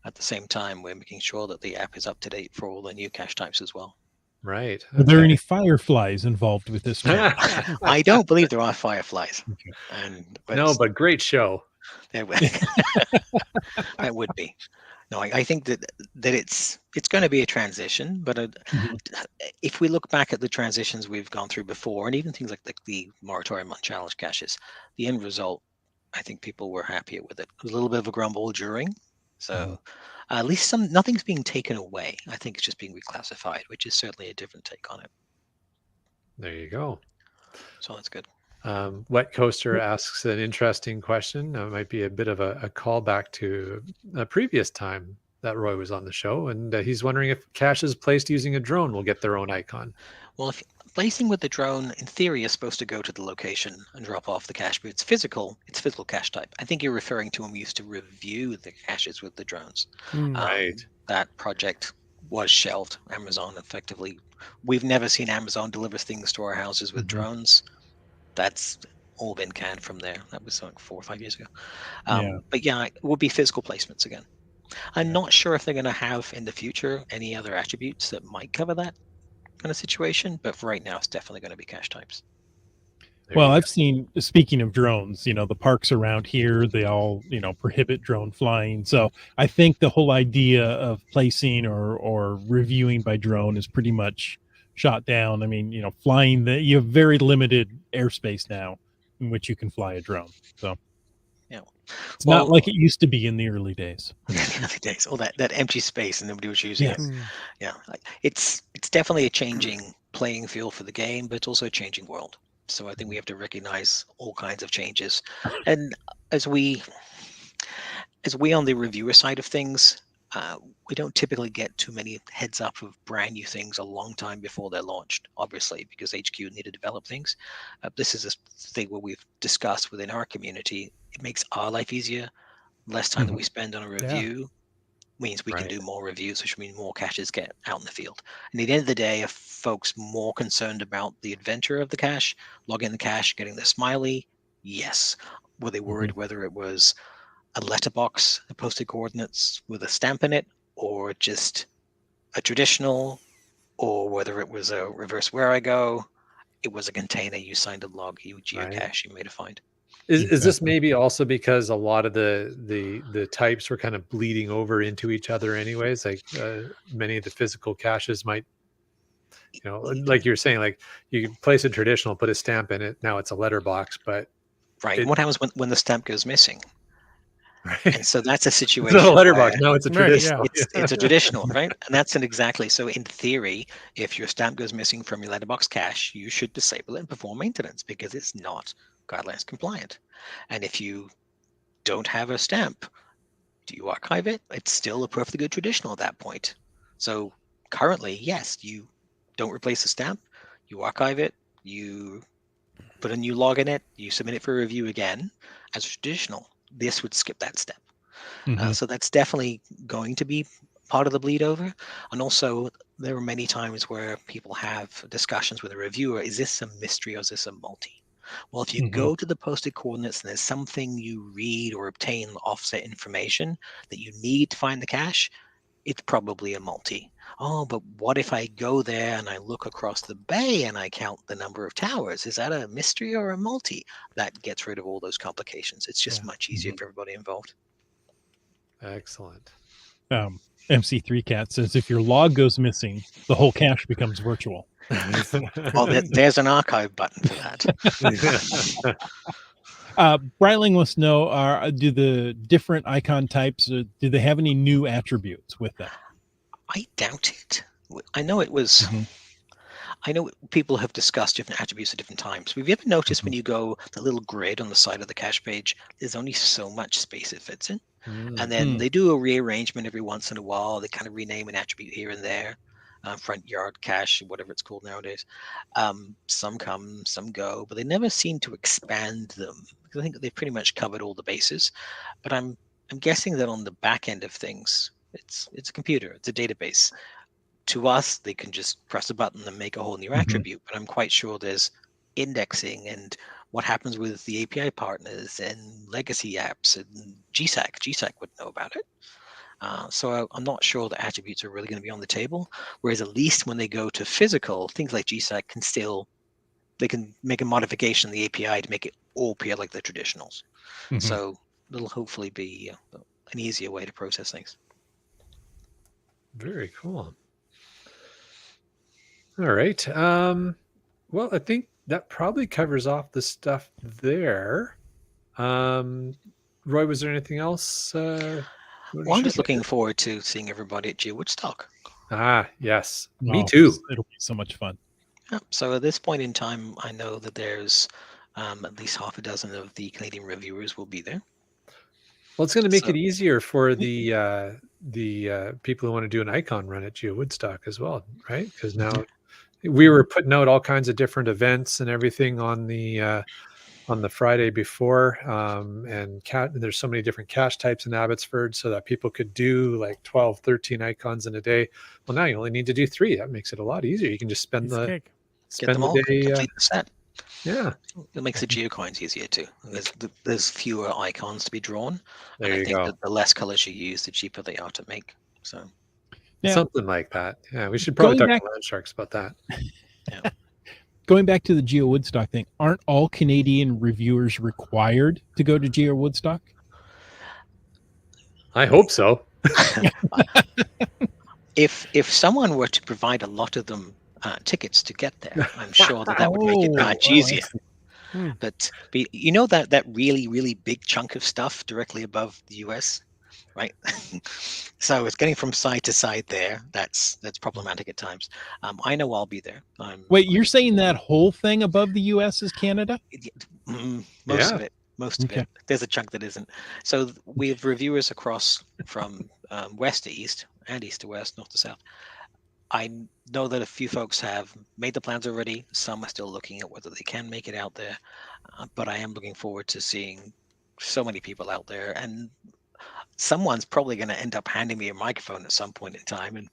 at the same time, we're making sure that the app is up to date for all the new cache types as well. Right. Are there any fireflies involved with this? I don't believe there are fireflies. Okay. But great show. That would be. No, I think that it's going to be a transition, but if we look back at the transitions we've gone through before, and even things like the moratorium on challenge caches, the end result, I think people were happier with it. There was a little bit of a grumble during, so at least nothing's being taken away. I think it's just being reclassified, which is certainly a different take on it. There you go. So that's good. Wet Coaster asks an interesting question. It might be a bit of a callback to a previous time that Roy was on the show, and he's wondering if caches placed using a drone will get their own icon. Well, if placing with the drone, in theory, is supposed to go to the location and drop off the cache, but it's physical cache type. I think you're referring to when we used to review the caches with the drones. Right. That project was shelved. Amazon effectively, we've never seen Amazon deliver things to our houses with drones. That's all been canned from there. That was like 4 or 5 years ago. But yeah, it would be physical placements again. I'm not sure if they're going to have in the future any other attributes that might cover that kind of situation, but for right now, it's definitely going to be cache types. Well, I've seen, speaking of drones, the parks around here, they all, prohibit drone flying. So I think the whole idea of placing or reviewing by drone is pretty much shot down. I mean, flying you have very limited airspace now in which you can fly a drone. So Yeah. it's not like it used to be in the early days. In the early days, all that empty space and nobody was using Yes. it. Yeah, it's definitely a changing playing field for the game, but it's also a changing world. So I think we have to recognize all kinds of changes. And as we on the reviewer side of things, we don't typically get too many heads up of brand new things a long time before they're launched, obviously, because HQ need to develop things. This is a thing where we've discussed within our community. It makes our life easier. Less time that we spend on a review means we can do more reviews, which means more caches get out in the field. And at the end of the day, are folks more concerned about the adventure of the cache, logging the cache, getting the smiley? Yes. Were they worried whether it was a letterbox, the posted coordinates with a stamp in it, or just a traditional, or whether it was a reverse where I go, it was a container, you signed a log, you geocache, you made a find. Is this maybe also because a lot of the types were kind of bleeding over into each other anyways? Like many of the physical caches might, like you're saying, like you can place a traditional, put a stamp in it. Now it's a letterbox, but what happens when the stamp goes missing? And so that's a situation. It's not a letterbox. No, it's a traditional. It's a traditional, right? And that's exactly. So in theory, if your stamp goes missing from your letterbox cache, you should disable it and perform maintenance because it's not guidelines compliant. And if you don't have a stamp, do you archive it? It's still a perfectly good traditional at that point. So currently, yes, you don't replace the stamp, you archive it, you put a new log in it, you submit it for review again as a traditional. This would skip that step. So that's definitely going to be part of the bleed over. And also, there are many times where people have discussions with a reviewer. Is this a mystery or is this a multi? Well, if you go to the posted coordinates and there's something you read or obtain offset information that you need to find the cache, it's probably a multi. Oh, but what if I go there and I look across the bay and I count the number of towers? Is that a mystery or a multi? That gets rid of all those complications. It's just much easier for everybody involved. Excellent. MC3 Cat says if your log goes missing, the whole cache becomes virtual. Well, there's an archive button for that. Brightling wants to know, do the different icon types, do they have any new attributes with them? I doubt it. I know it was... I know people have discussed different attributes at different times. Have you ever noticed when you go the little grid on the side of the cache page, there's only so much space it fits in? And then they do a rearrangement every once in a while. They kind of rename an attribute here and there. Front yard cache, whatever it's called nowadays. Some come, some go, but they never seem to expand them because I think they've pretty much covered all the bases. But I'm guessing that on the back end of things, it's a computer, it's a database. To us, they can just press a button and make a whole new attribute. But I'm quite sure there's indexing and what happens with the API partners and legacy apps and GSAC. GSAC would know about it. So I'm not sure the attributes are really going to be on the table. Whereas at least when they go to physical, things like GSAC they can make a modification in the API to make it all appear like the traditionals. So it'll hopefully be an easier way to process things. Very cool. All right. Well, I think that probably covers off the stuff there. Roy, was there anything else? Well, I'm just looking forward to seeing everybody at GeoWoodstock. Yes. Me too. It'll be so much fun. Yeah, so at this point in time, I know that there's at least half a dozen of the Canadian reviewers will be there. Well, it's going to make it easier for the people who want to do an icon run at GeoWoodstock as well, right? Because now we were putting out all kinds of different events and everything on the Friday before, and there's so many different cache types in Abbotsford so that people could do like 12, 13 icons in a day. Well, now you only need to do 3. That makes it a lot easier. You can just spend the day. Complete the set. Yeah, it makes the geocoins easier too. There's fewer icons to be drawn. There and you I think go. that the less colors you use, the cheaper they are to make. So something like that. Yeah, we should probably talk to Land Sharks about that. going back to the GeoWoodstock thing, aren't all Canadian reviewers required to go to GeoWoodstock? I hope so. If someone were to provide a lot of them tickets to get there, I'm sure that would make it much I easier. see. But you know that really, really big chunk of stuff directly above the US, right? So it's getting from side to side there. That's problematic at times. I know I'll be there. Wait, you're saying that whole thing above the US is Canada? Most Yeah. of it. Most of Okay. it. There's a chunk that isn't. So we have reviewers across from west to east and east to west, north to south. I know that a few folks have made the plans already. Some are still looking at whether they can make it out there. But I am looking forward to seeing so many people out there. And someone's probably going to end up handing me a microphone at some point in time. And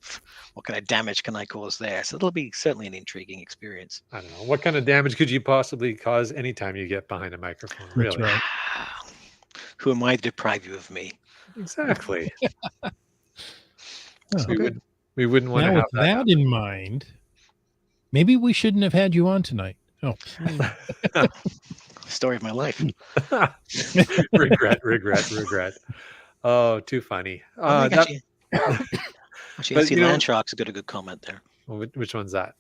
what kind of damage can I cause there? So it'll be certainly an intriguing experience. I don't know. What kind of damage could you possibly cause anytime you get behind a microphone? That's Really? right. Who am I to deprive you of me? Exactly. Oh, So okay. we wouldn't want Now, to with have that. that in mind, maybe we shouldn't have had you on tonight. Oh, Story of my life. regret. Oh, too funny. I think actually, I but, see you know- Land Sharks got a good comment there. Which one's that?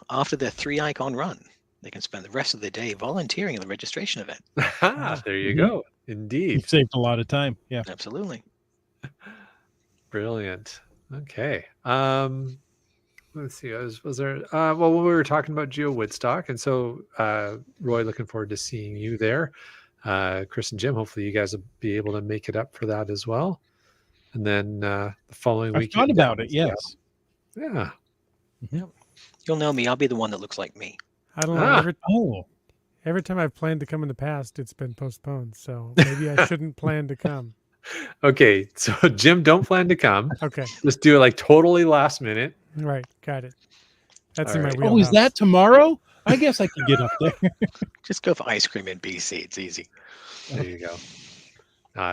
After their 3-icon run, they can spend the rest of the day volunteering at the registration event. There you Mhm. go. you Indeed. saved a lot of time. Yeah. Absolutely. Brilliant. Okay. Let's see. Was there? Well, we were talking about GeoWoodstock, and so Roy, looking forward to seeing you there. Chris and Jim, hopefully you guys will be able to make it up for that as well. And then the following I week, thought about it. Yes. Yeah. You'll know me. I'll be the one that looks like me. I don't know. Ah. Every time I've planned to come in the past, it's been postponed. So maybe I shouldn't plan to come. Okay. So Jim, don't plan to come. Okay. Just do it like totally last minute. Right. Got it. That's All in my right. wheelhouse. Oh, is that tomorrow? I guess I could get up there. Just go for ice cream in BC. It's easy. There you go.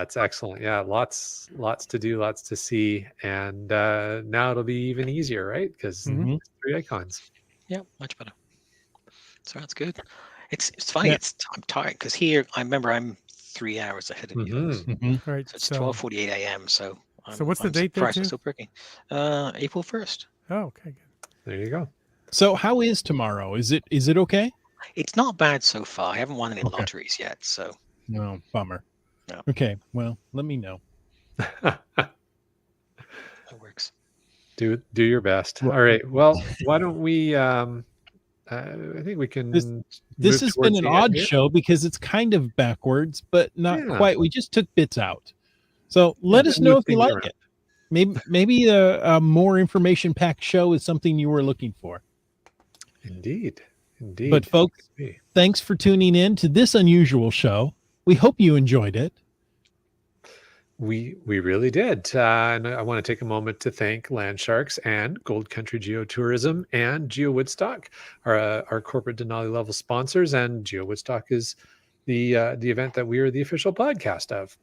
It's excellent. Yeah, lots to do, lots to see, and now it'll be even easier, right? Because Mhm. 3 icons. Yeah, much better. So that's good. It's funny. Yeah. I'm tired because here I remember I'm 3 hours ahead of you guys. Mhm. Right. So it's So, 12:48 a.m. So what's the date there, surprised I'm too? still perking. April 1st. oh, okay. Good. There you go. So, how is tomorrow? Is it okay? It's not bad so far. I haven't won any Okay. lotteries yet, so No, bummer. No. Okay, well, let me know. it works. do your best. Well- All right. Well, why don't we? I think we can. This move has towards been an the end odd here. show because it's kind of backwards, but not Yeah. quite. We just took bits out. So let us and know move if you things like around. it. Maybe a more information-packed show is something you were looking for. Indeed. But folks, thanks for tuning in to this unusual show. We hope you enjoyed it. We really did. And I want to take a moment to thank Land Sharks and Gold Country Geotourism and GeoWoodstock, our corporate Denali level sponsors. And GeoWoodstock is the event that we are the official podcast of.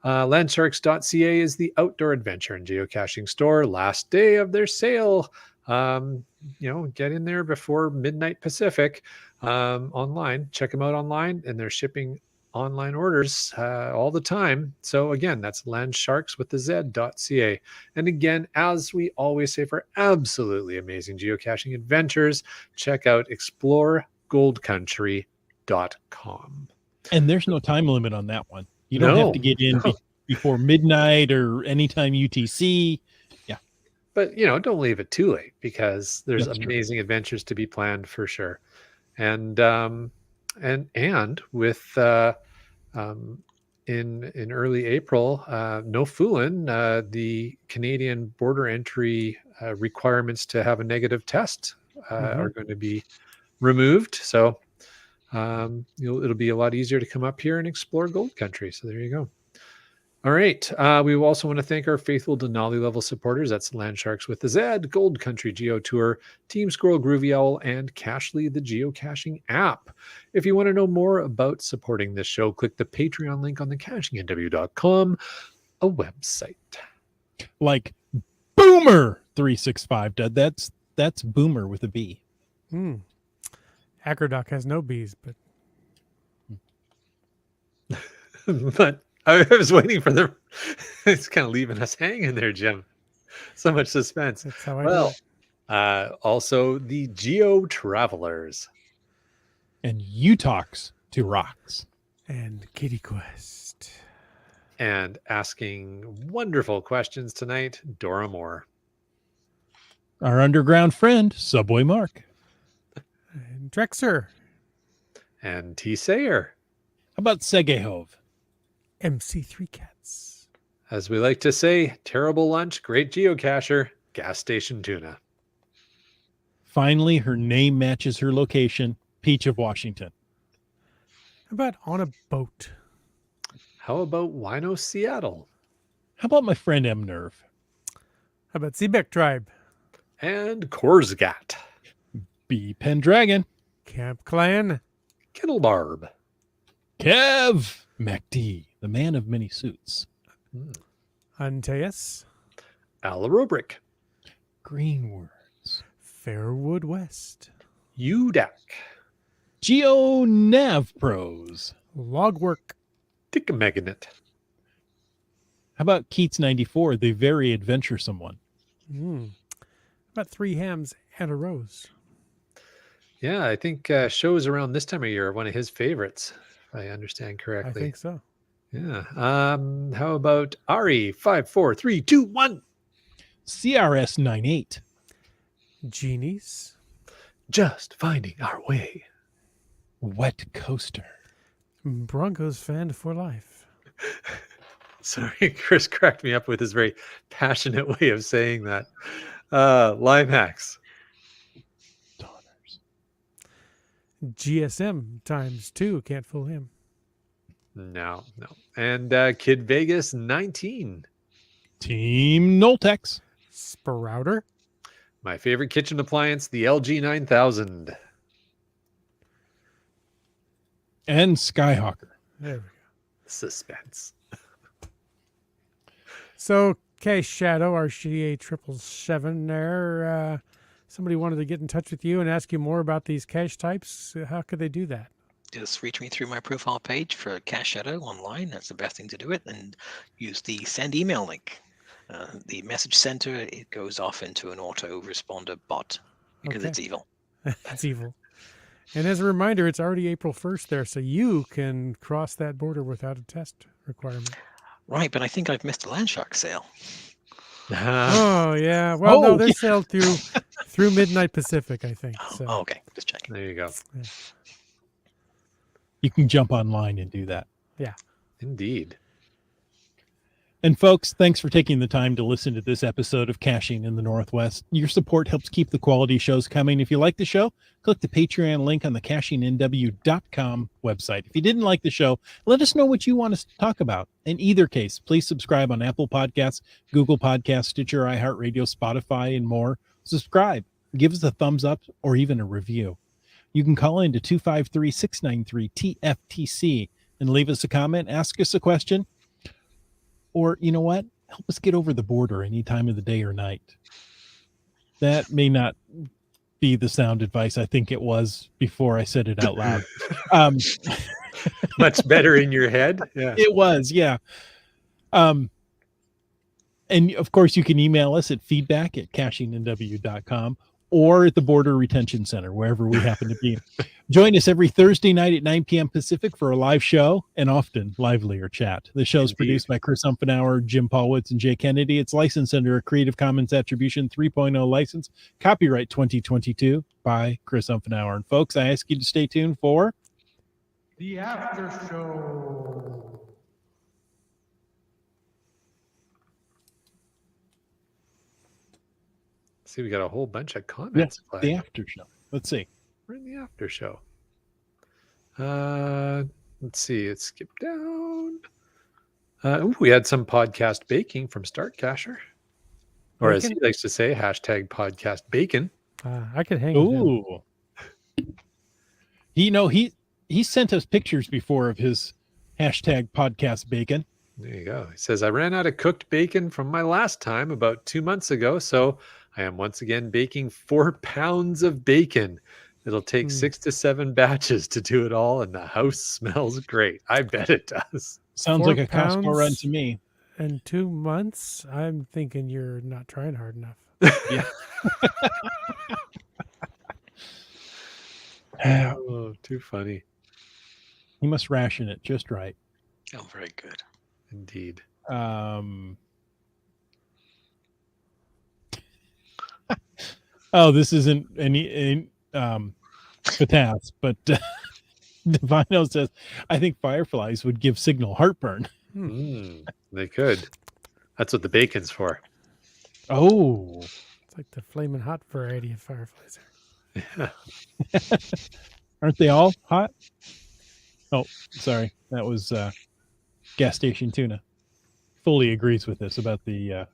Landsharks.ca is the outdoor adventure and geocaching store. Last day of their sale. Get in there before midnight Pacific online. Check them out online, and they're shipping online orders all the time. So again, that's landsharks with the Z.ca. And again, as we always say, for absolutely amazing geocaching adventures, check out exploregoldcountry.com. And there's no time limit on that one. You don't have to get in before midnight or anytime UTC. But don't leave it too late, because there's That's true. amazing adventures to be planned for sure. And with in early April, no fooling, the Canadian border entry requirements to have a negative test are going to be removed. So it'll be a lot easier to come up here and explore Gold Country. So there you go. All right. We also want to thank our faithful Denali level supporters. That's Landsharks with the Z, Gold Country Geo Tour, Team Squirrel Groovy Owl, and Cashly, the geocaching app. If you want to know more about supporting this show, click the Patreon link on the cachingnw.com, a website. Like Boomer 365 did. That's Boomer with a B. Acrodoc has no bees, but But I was waiting for the. It's kind of leaving us hanging there, Jim. So much suspense. that's how I do Well, it. also the Geo Travelers. And you talks to rocks. And Kitty Quest. And asking wonderful questions tonight, Dora Moore. Our underground friend, Subway Mark. And Drexer. And T. Sayer. How about Segehove? MC3 Cats. As we like to say, terrible lunch, great geocacher, gas station tuna. Finally, her name matches her location, Peach of Washington. How about On a Boat? How about Wino Seattle? How about my friend M Nerve? How about Seebeck Tribe? And Korsgat. B Pendragon. Camp Clan? Kettlebarb. Kev MacD, the man of many suits. Antaeus? Alarobrick. Greenwords. Fairwood West? Udak. Geo Nav Pros. Logwork? Dickameganet. How about Keats 94, the very adventuresome one? How about 3 Hams and a Rose? Yeah, I think shows around this time of year are one of his favorites, if I understand correctly. I think so. Yeah. How about Ari 54321? CRS 98. Genies? Just finding our way. Wet Coaster. Broncos fan for life. Sorry, Chris cracked me up with his very passionate way of saying that. Lime hacks. Daughters. GSM times 2. Can't fool him. No. And Kid Vegas 19. Team Noltex. Sprouter? My favorite kitchen appliance, the LG 9000. And Skyhawker. There we go. Suspense. So, Cache Shadow, RCA 777 there. Somebody wanted to get in touch with you and ask you more about these cache types. How could they do that? Just reach me through my profile page for Cache Shadow online. That's the best thing to do it. And use the send email link. The message center, it goes off into an autoresponder bot because Okay. it's evil. It's evil. And as a reminder, it's already April 1st there, so you can cross that border without a test requirement. Right, but I think I've missed a Landshark sale. Oh, yeah. Well, no, Oh, they're yeah. sailed through midnight Pacific, I think. So. Oh, okay, just checking. There you go. You can jump online and do that. Indeed. And folks, thanks for taking the time to listen to this episode of Caching in the Northwest. Your support helps keep the quality shows coming. If you like the show, click the Patreon link on the CachingNW.com website. If you didn't like the show, let us know what you want us to talk about. In either case, please subscribe on Apple Podcasts, Google Podcasts, Stitcher, iHeartRadio, Spotify, and more. Subscribe, give us a thumbs up, or even a review. You can call in to 253-693-TFTC and leave us a comment, ask us a question, or, you know what? Help us get over the border any time of the day or night. That may not be the sound advice I think it was before I said it out loud. Much better in your head. Yeah. It was, yeah. And of course, you can email us at feedback@cachingnw.com or at the Border Retention Center, wherever we happen to be. Join us every Thursday night at 9 p.m. Pacific for a live show and often livelier chat. The show is Indeed. produced by Chris Umfenauer, Jim Paulwitz, and Jay Kennedy. It's licensed under a Creative Commons Attribution 3.0 license, copyright 2022 by Chris Umfenauer. And folks, I ask you to stay tuned for The After Show. See, we got a whole bunch of comments. the flagged. after show. Let's see. We're in the after show. Let's see. It skipped down. We had some podcast baking from Start Cacher, or as he Bacon? likes to say, hashtag podcast bacon. I could hang with him. Ooh. He sent us pictures before of his hashtag podcast bacon. There you go. He says, I ran out of cooked bacon from my last time about 2 months ago, so I am once again baking 4 pounds of bacon. It'll take 6 to 7 batches to do it all, and the house smells great. I bet it does. Sounds 4 like a Costco run pounds to me. in 2 months. I'm thinking you're not trying hard enough. Yeah. Oh, too funny. He must ration it just right. Oh, very good. Indeed. Oh, this isn't any Fatas, but Divino says, I think fireflies would give Signal heartburn. They could. That's what the bacon's for. Oh, It's like the flaming hot variety of fireflies. Yeah. aren't they all hot? Oh, sorry. That was gas station tuna. Fully agrees with this about the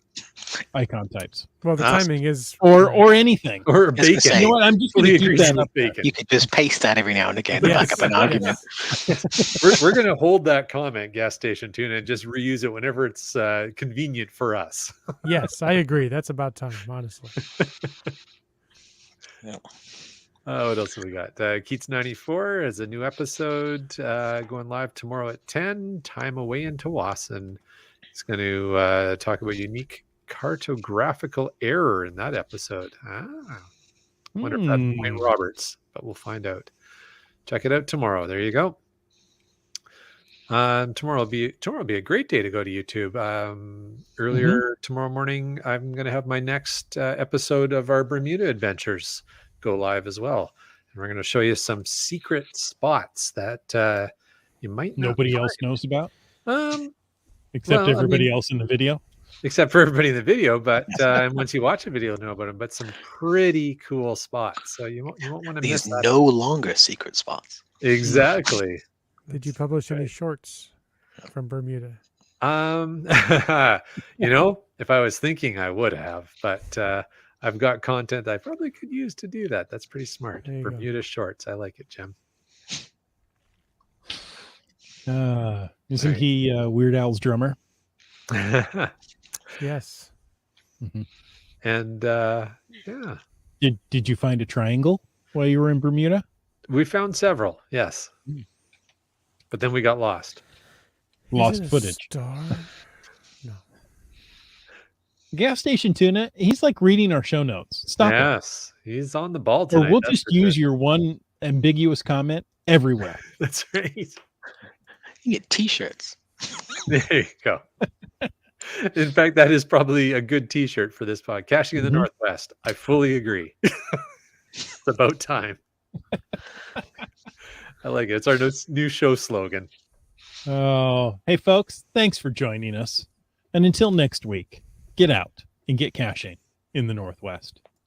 icon types. Well, the timing is Or anything. Or I was gonna bacon. say, You know what? I'm just going Fully to keep agrees that with up there. bacon. You could just paste that every now and again to back up an argument. We're going to hold that comment, gas station tuna, and just reuse it whenever it's convenient for us. Yes, I agree. That's about time, honestly. What else have we got? Keats 94 is a new episode going live tomorrow at 10. Time away in Tawasin. He's going to talk about unique cartographical error in that episode. Wonder if that's Wayne Roberts, but we'll find out. Check it out tomorrow. There you go. Tomorrow will be a great day to go to YouTube. Earlier tomorrow morning, I'm going to have my next episode of our Bermuda adventures go live as well, and we're going to show you some secret spots that you might not Nobody find. else knows about, well, except I everybody mean- else in the video. except for everybody in the video. But and once you watch a video, you'll know about them. But some pretty cool spots, so you won't want to miss These that. no longer secret spots. Exactly. Did you publish any shorts from Bermuda? If I was thinking, I would have, but I've got content I probably could use to do that. That's pretty smart. There you go. Bermuda shorts. I like it, Jim. Isn't Right. he Weird Al's drummer? Yes. And yeah, Did you find a triangle while you were in Bermuda? we found several. Yes, but then we got lost. Lost Is it a footage. Star? Gas station tuna. He's like reading our show notes. Stop it. Yes, he's on the ball Or tonight. we'll that's just for use sure. your one ambiguous comment everywhere. That's right. You get T-shirts. There you go. In fact, that is probably a good T-shirt for this pod. Caching in the Northwest. I fully agree. It's about time. I like it. It's our new show slogan. Oh, hey folks, thanks for joining us. And until next week, get out and get caching in the Northwest.